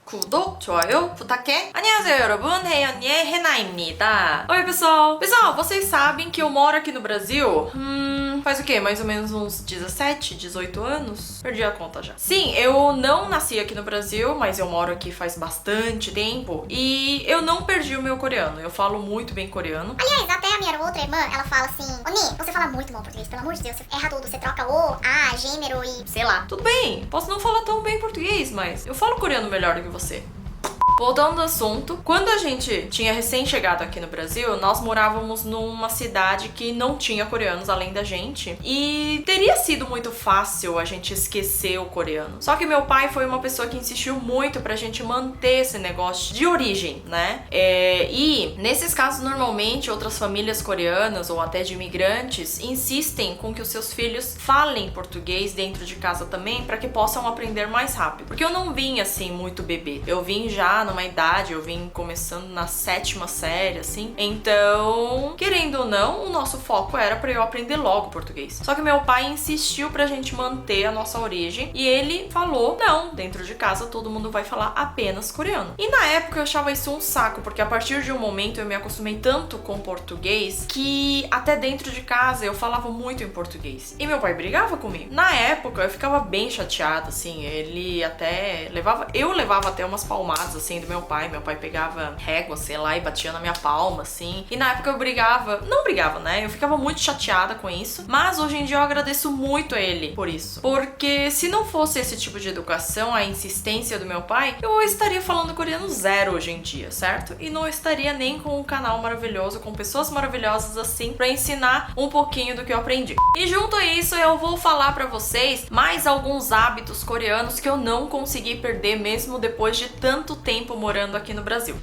구독, 좋아요 부탁해. 안녕하세요 여러분, 혜연이의 해나입니다. Oi pessoal! Pessoal, vocês sabem que eu moro aqui no Brasil? Faz o quê? Mais ou menos uns 17, 18 anos? Perdi a conta já. Sim, eu não nasci aqui no Brasil, mas eu moro aqui faz bastante tempo. E eu não perdi o meu coreano, eu falo muito bem coreano. Aliás, até a minha outra irmã, ela fala assim: Ô Ni, você fala muito bom português, pelo amor de Deus, você erra tudo, você troca o, a, gênero e sei lá. Tudo bem, posso não falar tão bem português, mas eu falo coreano melhor do que você. Voltando ao assunto, quando a gente tinha recém-chegado aqui no Brasil, nós morávamos numa cidade que não tinha coreanos além da gente e teria sido muito fácil a gente esquecer o coreano. Só que meu pai foi uma pessoa que insistiu muito pra gente manter esse negócio de origem, né? E nesses casos, normalmente, outras famílias coreanas ou até de imigrantes insistem com que os seus filhos falem português dentro de casa também pra que possam aprender mais rápido. Porque eu não vim assim muito bebê, eu vim já numa idade, eu vim começando na 7ª série, assim. Então, querendo ou não, o nosso foco era pra eu aprender logo português. Só que meu pai insistiu pra gente manter a nossa origem e ele falou, não, dentro de casa todo mundo vai falar apenas coreano. E na época eu achava isso um saco, porque a partir de um momento eu me acostumei tanto com português que até dentro de casa eu falava muito em português. E meu pai brigava comigo. Na época eu ficava bem chateada, assim, ele até levava, eu levava até umas palmadas, assim, do meu pai pegava régua, sei lá, e batia na minha palma, assim, e na época eu não brigava, né, eu ficava muito chateada com isso, mas hoje em dia eu agradeço muito a ele por isso, porque se não fosse esse tipo de educação, a insistência do meu pai, eu estaria falando coreano zero hoje em dia, certo? E não estaria nem com um canal maravilhoso, com pessoas maravilhosas assim, pra ensinar um pouquinho do que eu aprendi. E junto a isso, eu vou falar pra vocês mais alguns hábitos coreanos que eu não consegui perder mesmo depois de tanto tempo morando aqui no Brasil.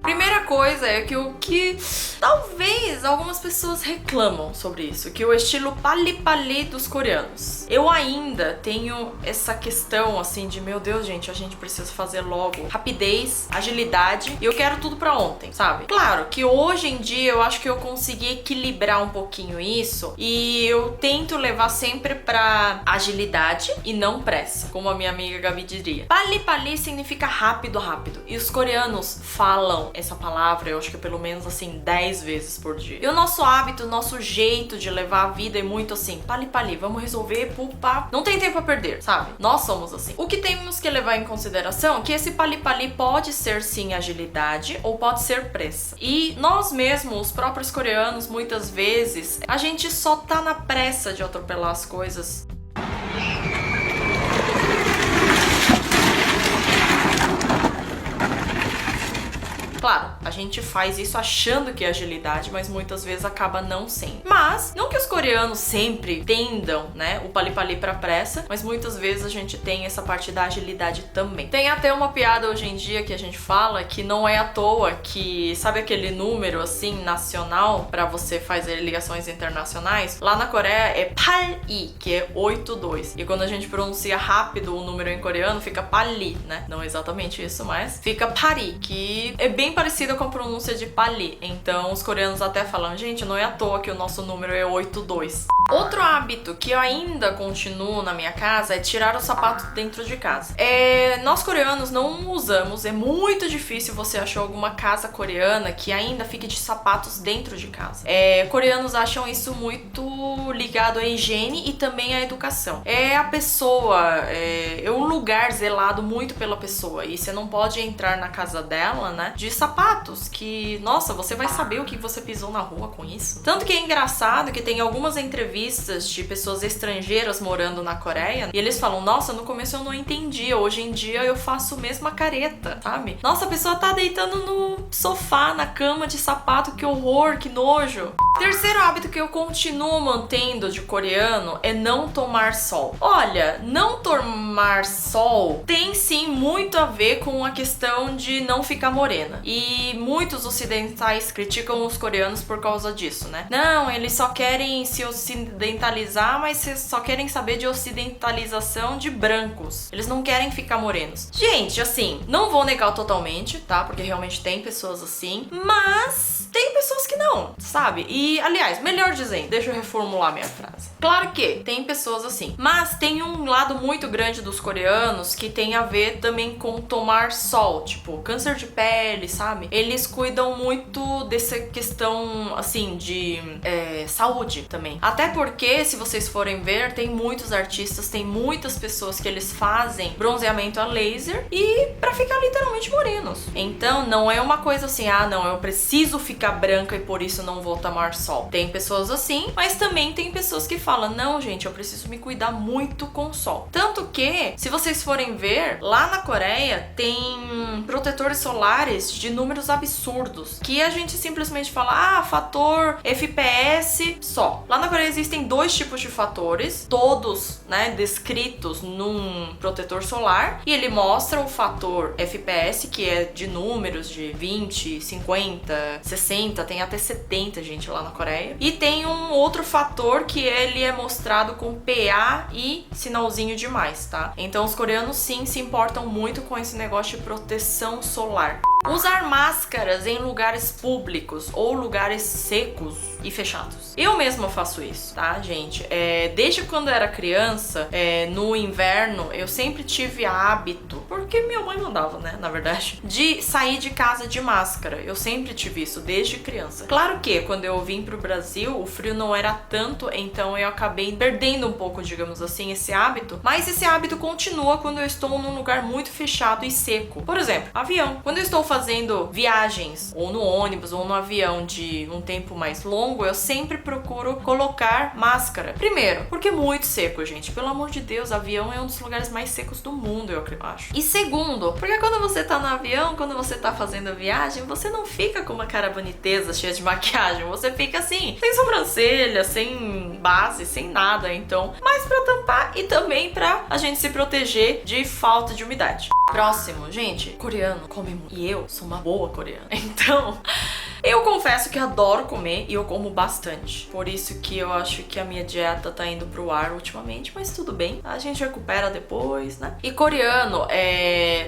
Primeira coisa é que talvez algumas pessoas reclamam sobre isso, que o estilo pali-pali dos coreanos. Eu ainda tenho essa questão assim de, meu Deus, gente, a gente precisa fazer logo rapidez, agilidade, e eu quero tudo pra ontem, sabe? Claro que hoje em dia eu acho que eu consegui equilibrar um pouquinho isso e eu tento levar sempre pra agilidade e não pressa, como a minha amiga Gabi diria. Pali-pali significa rápido, rápido, e os coreanos falam essa palavra, eu acho que pelo menos assim 10 vezes por dia. E o nosso hábito, o nosso jeito de levar a vida é muito assim, pali-pali, vamos resolver, pupa, não tem tempo a perder, sabe? Nós somos assim. O que temos que levar em consideração é que esse pali-pali pode ser sim agilidade ou pode ser pressa. E nós mesmos, os próprios coreanos, muitas vezes, a gente só tá na pressa de atropelar as coisas. Claro, a gente faz isso achando que é agilidade, mas muitas vezes acaba não sendo. Mas, não que os coreanos sempre tendam, né, o pali-pali pra pressa, mas muitas vezes a gente tem essa parte da agilidade também. Tem até uma piada hoje em dia que a gente fala que não é à toa que, sabe aquele número, assim, nacional, pra você fazer ligações internacionais? Lá na Coreia é pal-i, que é 82. E quando a gente pronuncia rápido o número em coreano, fica pali, né? Não exatamente isso, mas fica pari, que é bem parecida com a pronúncia de pali. Então os coreanos até falam, gente, não é à toa que o nosso número é 82. Outro hábito que eu ainda continuo na minha casa é tirar o sapato dentro de casa. Nós coreanos não usamos, é muito difícil você achar alguma casa coreana que ainda fique de sapatos dentro de casa. Coreanos acham isso muito ligado à higiene e também à educação. É a pessoa, é um lugar zelado muito pela pessoa e você não pode entrar na casa dela, né, de sapatos que, nossa, você vai saber o que você pisou na rua com isso. Tanto que é engraçado que tem algumas entrevistas de pessoas estrangeiras morando na Coreia e eles falam, nossa, no começo eu não entendia, hoje em dia eu faço mesmo a careta, sabe? Nossa, a pessoa tá deitando no sofá, na cama de sapato, que horror, que nojo. Terceiro hábito que eu continuo mantendo de coreano é não tomar sol. Olha, não tomar sol tem sim muito a ver com a questão de não ficar morena. E muitos ocidentais criticam os coreanos por causa disso, né? Não, eles só querem se ocidentalizar, mas só querem saber de ocidentalização de brancos. Eles não querem ficar morenos. Gente, assim, não vou negar totalmente, tá? Porque realmente tem pessoas assim, mas tem tem pessoas que não, sabe? E, aliás, melhor dizendo, deixa eu reformular minha frase. Claro que tem pessoas assim, mas tem um lado muito grande dos coreanos que tem a ver também com tomar sol, tipo, câncer de pele, sabe? Eles cuidam muito dessa questão, assim, de saúde também. Até porque, se vocês forem ver, tem muitos artistas, tem muitas pessoas que eles fazem bronzeamento a laser e pra ficar literalmente morenos. Então, não é uma coisa assim, ah, não, eu preciso ficar branca e por isso não vou tomar sol. Tem pessoas assim, mas também tem pessoas que falam, não, gente, eu preciso me cuidar muito com o sol. Tanto que, se vocês forem ver, lá na Coreia tem protetores solares de números absurdos, que a gente simplesmente fala, ah, fator FPS só. Lá na Coreia existem 2 tipos de fatores, todos, né, descritos num protetor solar, e ele mostra o fator FPS, que é de números de 20, 50, 60, tem até 70, gente, lá na Coreia. E tem um outro fator que ele é mostrado com PA e sinalzinho de mais, tá? Então os coreanos sim se importam muito com esse negócio de proteção solar. Usar máscaras em lugares públicos ou lugares secos e fechados. Eu mesma faço isso, tá, gente? Desde quando eu era criança, no inverno, eu sempre tive hábito, porque minha mãe mandava, né, na verdade, de sair de casa de máscara. Eu sempre tive isso, desde criança. Claro que, quando eu vim pro Brasil, o frio não era tanto, então eu acabei perdendo um pouco, digamos assim, esse hábito. Mas esse hábito continua quando eu estou num lugar muito fechado e seco. Por exemplo, avião. Quando eu estou fazendo viagens, ou no ônibus, ou no avião de um tempo mais longo, eu sempre procuro colocar máscara. Primeiro, porque é muito seco, gente. Pelo amor de Deus, avião é um dos lugares mais secos do mundo, eu acho. E segundo, porque quando você tá no avião, quando você tá fazendo a viagem, você não fica com uma cara boniteza, cheia de maquiagem. Você fica assim, sem sobrancelha, sem base, sem nada. Então, mais pra tampar e também pra a gente se proteger de falta de umidade. Próximo, gente, coreano come muito. E eu sou uma boa coreana. Então, eu confesso que adoro comer e eu como bastante. Por isso que eu acho que a minha dieta tá indo pro ar ultimamente, mas tudo bem. A gente recupera depois, né? E coreano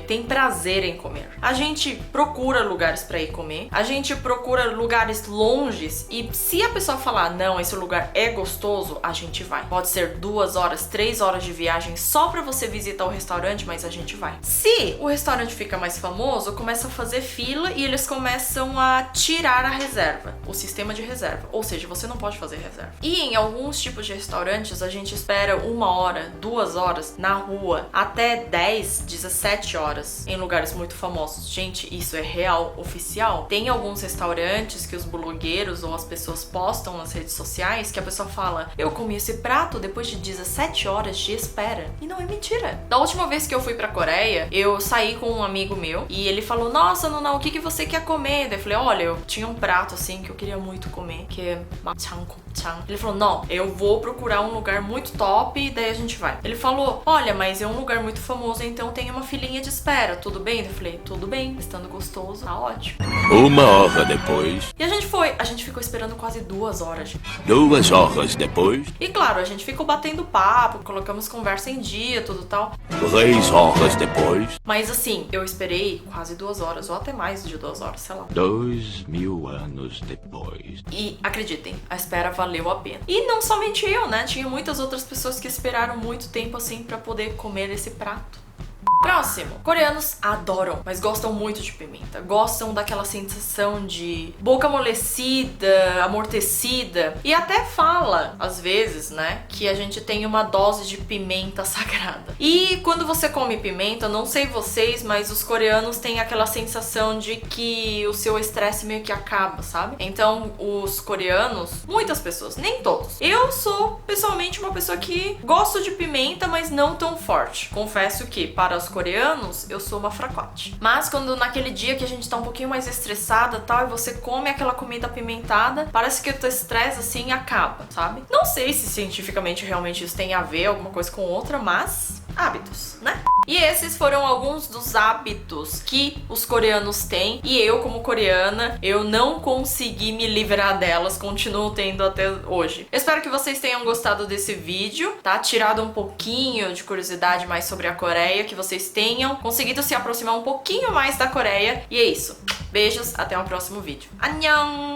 tem prazer em comer. A gente procura lugares pra ir comer. A gente procura lugares longes e se a pessoa falar, não, esse lugar é gostoso, a gente vai. Pode ser 2 horas, 3 horas de viagem só pra você visitar o restaurante, mas a gente vai. Se o restaurante fica mais famoso, começa a fazer fila e eles começam a tirar a reserva, o sistema de reserva. Ou seja, você não pode fazer reserva. E em alguns tipos de restaurantes, a gente espera 1 hora, 2 horas na rua, até 10, 17 horas em lugares muito famosos. Gente, isso é real, oficial. Tem alguns restaurantes que os blogueiros ou as pessoas postam nas redes sociais que a pessoa fala, eu comi esse prato depois de 17 horas de espera. E não é mentira. Da última vez que eu fui pra Coreia, eu saí com um amigo meu e ele falou, nossa, Nuna, o que você quer comer? Daí eu falei, olha, eu tinha um prato assim que eu queria muito comer, que é makchang gopchang. Ele falou, não, eu vou procurar um lugar muito top e daí a gente vai. Ele falou, olha, mas é um lugar muito famoso, então tem uma filinha de espera, tudo bem? Eu falei, tudo bem, estando gostoso, tá ótimo. 1 hora depois. E a gente foi, a gente ficou esperando quase 2 horas, gente. 2 horas depois. E claro, a gente ficou batendo papo, colocamos conversa em dia, tudo tal. 3 horas depois. Mas assim, eu esperei quase 2 horas, ou até mais de 2 horas, sei lá. 2000 anos depois. E acreditem, a espera valeu a pena. E não somente eu, né? Tinha muitas outras pessoas que esperaram muito tempo assim pra poder comer esse prato. Próximo. Coreanos adoram, mas gostam muito de pimenta. Gostam daquela sensação de boca amolecida, amortecida. E até fala, às vezes, né, que a gente tem uma dose de pimenta sagrada. E quando você come pimenta, não sei vocês, mas os coreanos têm aquela sensação de que o seu estresse meio que acaba, sabe? Então, os coreanos, muitas pessoas, nem todos. Eu sou, pessoalmente, uma pessoa que gosto de pimenta, mas não tão forte. Confesso que, para os coreanos, eu sou uma fracote. Mas quando naquele dia que a gente tá um pouquinho mais estressada e tal, e você come aquela comida apimentada, parece que o teu estresse assim acaba, sabe? Não sei se cientificamente realmente isso tem a ver alguma coisa com outra, mas hábitos, né? E esses foram alguns dos hábitos que os coreanos têm e eu, como coreana, eu não consegui me livrar delas, continuo tendo até hoje. Eu espero que vocês tenham gostado desse vídeo, tá? Tirado um pouquinho de curiosidade mais sobre a Coreia, que vocês tenham conseguido se aproximar um pouquinho mais da Coreia. E é isso. Beijos, até o próximo vídeo. Annyeong!